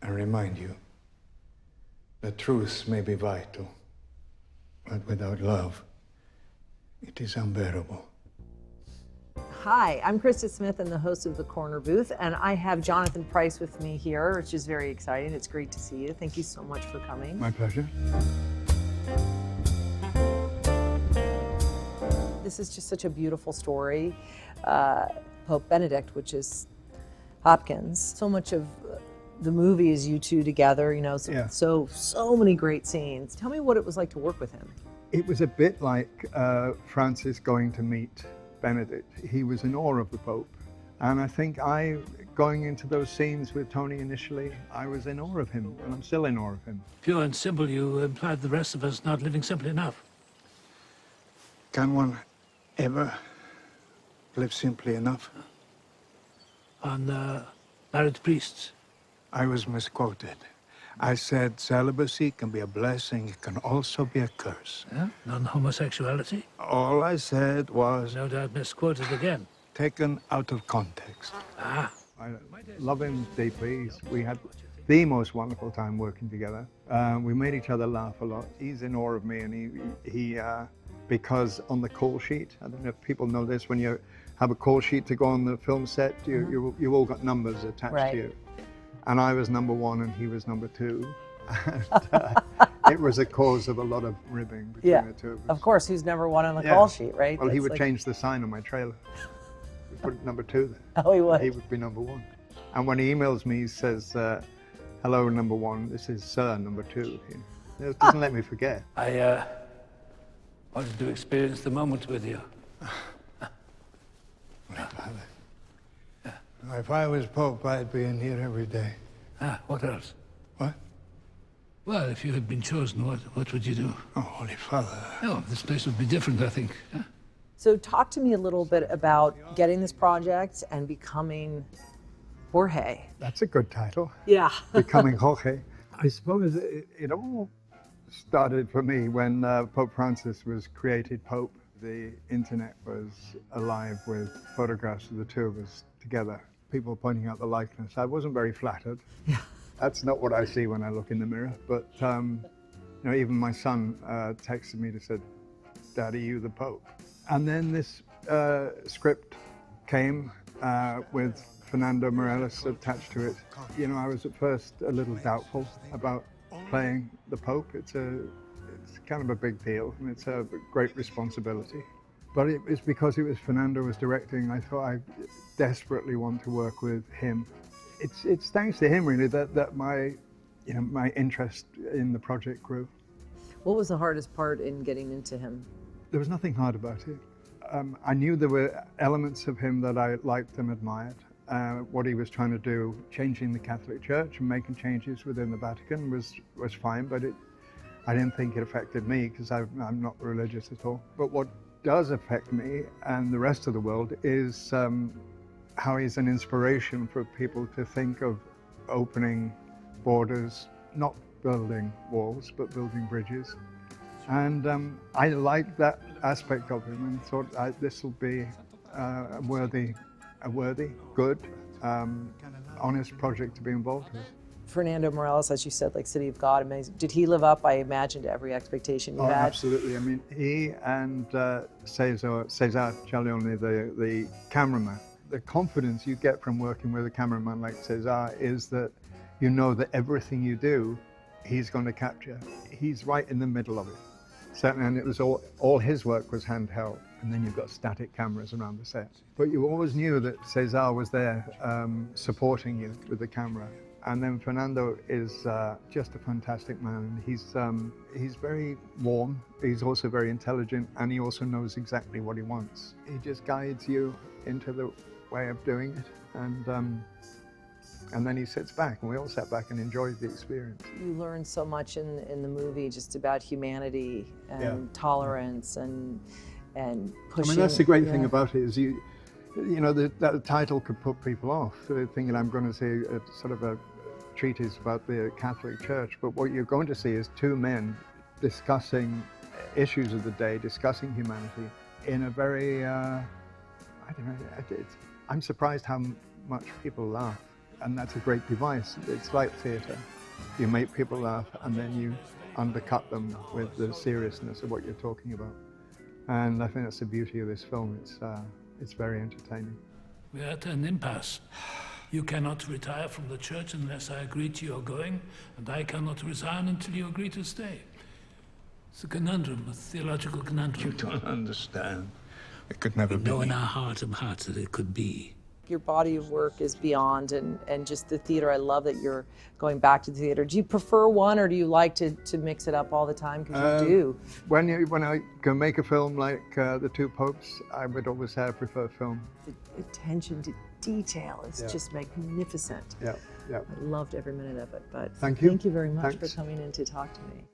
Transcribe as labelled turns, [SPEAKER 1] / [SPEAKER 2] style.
[SPEAKER 1] and remind you that truth may be vital, but without love, it is unbearable.
[SPEAKER 2] Hi, I'm Krista Smith and the host of The Corner Booth, and I have Jonathan Pryce with me here, which is very exciting. It's great to see you. Thank you so much for coming.
[SPEAKER 1] My pleasure.
[SPEAKER 2] This is just such a beautiful story. Pope Benedict, which is Hopkins. So much of the movie is you two together, you know, so many great scenes. Tell me what it was like to work with him.
[SPEAKER 1] It was a bit like Francis going to meet Benedict. He was in awe of the Pope. And I think going into those scenes with Tony initially, I was in awe of him, and I'm still in awe of him.
[SPEAKER 3] Pure and simple, you implied the rest of us not living simply enough.
[SPEAKER 1] Can one ever live simply enough?
[SPEAKER 3] On married priests.
[SPEAKER 1] I was misquoted. I said celibacy can be a blessing, it can also be a curse.
[SPEAKER 3] Yeah? Non-homosexuality?
[SPEAKER 1] All I said was
[SPEAKER 3] No doubt misquoted again.
[SPEAKER 1] taken out of context.
[SPEAKER 3] Ah.
[SPEAKER 1] I love him deeply. We had the most wonderful time working together. We made each other laugh a lot. He's in awe of me, and he because on the call sheet, I don't know if people know this, when you have a call sheet to go on the film set, you all got numbers attached to you. And I was number 1 and he was number 2. And, it was a cause of a lot of ribbing between the two of us.
[SPEAKER 2] Of course, who's number 1 on the call sheet, right?
[SPEAKER 1] Well, he would change the sign on my trailer. We'd put number 2 there.
[SPEAKER 2] Oh, he would?
[SPEAKER 1] He would be number 1. And when he emails me, he says, hello, number 1, this is Sir, number 2. He doesn't let me forget.
[SPEAKER 3] I wanted to experience the moment with you.
[SPEAKER 1] If I was Pope, I'd be in here every day.
[SPEAKER 3] Ah, what else?
[SPEAKER 1] What?
[SPEAKER 3] Well, if you had been chosen, what would you do?
[SPEAKER 1] Oh, Holy Father.
[SPEAKER 3] Oh, this place would be different, I think. Huh?
[SPEAKER 2] So talk to me a little bit about getting this project and becoming Jorge.
[SPEAKER 1] That's a good title.
[SPEAKER 2] Yeah.
[SPEAKER 1] Becoming Jorge. I suppose it all started for me when Pope Francis was created Pope. The internet was alive with photographs of the two of us together. People pointing out the likeness. I wasn't very flattered.
[SPEAKER 2] Yeah.
[SPEAKER 1] That's not what I see when I look in the mirror. But you know, even my son texted me to say, "Daddy, you the Pope." And then this script came with Fernando Meirelles attached to it. You know, I was at first a little doubtful about playing the Pope. It's kind of a big deal, and it's a great responsibility. But it was because it was Fernando was directing. I thought I desperately want to work with him. It's thanks to him really that my interest in the project grew.
[SPEAKER 2] What was the hardest part in getting into him?
[SPEAKER 1] There was nothing hard about it. I knew there were elements of him that I liked and admired. What he was trying to do, changing the Catholic Church and making changes within the Vatican was fine, but I didn't think it affected me because I'm not religious at all. But what does affect me and the rest of the world is how he's an inspiration for people to think of opening borders, not building walls, but building bridges. And I liked that aspect of him and thought this will be a worthy, good, honest project to be involved with.
[SPEAKER 2] Fernando Meirelles, as you said, like City of God, amazing. Did he live up, I imagine, to every expectation you had?
[SPEAKER 1] Absolutely. I mean, he and Cesar Ciallione, the cameraman, the confidence you get from working with a cameraman like Cesar is that you know that everything you do, he's going to capture. He's right in the middle of it. Certainly, and it was all his work was handheld, and then you've got static cameras around the set. But you always knew that Cesar was there supporting you with the camera. And then Fernando is just a fantastic man. He's very warm. He's also very intelligent, and he also knows exactly what he wants. He just guides you into the way of doing it, and then he sits back, and we all sat back and enjoyed the experience.
[SPEAKER 2] You learned so much in the movie just about humanity and tolerance and pushing.
[SPEAKER 1] I mean, that's the great thing about it is you know, that title could put people off, thinking I'm going to see a sort of a treatise about the Catholic Church, but what you're going to see is two men discussing issues of the day, discussing humanity in a very, I don't know, I'm surprised how much people laugh. And that's a great device. It's like theatre. You make people laugh and then you undercut them with the seriousness of what you're talking about. And I think that's the beauty of this film. It's very entertaining.
[SPEAKER 3] We're at an impasse. You cannot retire from the church unless I agree to your going, and I cannot resign until you agree to stay. It's a conundrum, a theological conundrum.
[SPEAKER 4] You don't understand. It could never be.
[SPEAKER 3] We know in our heart of hearts that it could be.
[SPEAKER 2] Your body of work is beyond, and just the theater. I love that you're going back to the theater. Do you prefer one, or do you like to mix it up all the time? Because you do.
[SPEAKER 1] When I go make a film like The Two Popes, I would always say I prefer film.
[SPEAKER 2] The attention to detail is just magnificent.
[SPEAKER 1] Yeah, yeah.
[SPEAKER 2] I loved every minute of it. But
[SPEAKER 1] Thank you.
[SPEAKER 2] Thank you very much
[SPEAKER 1] Thanks.
[SPEAKER 2] for coming in to talk to me.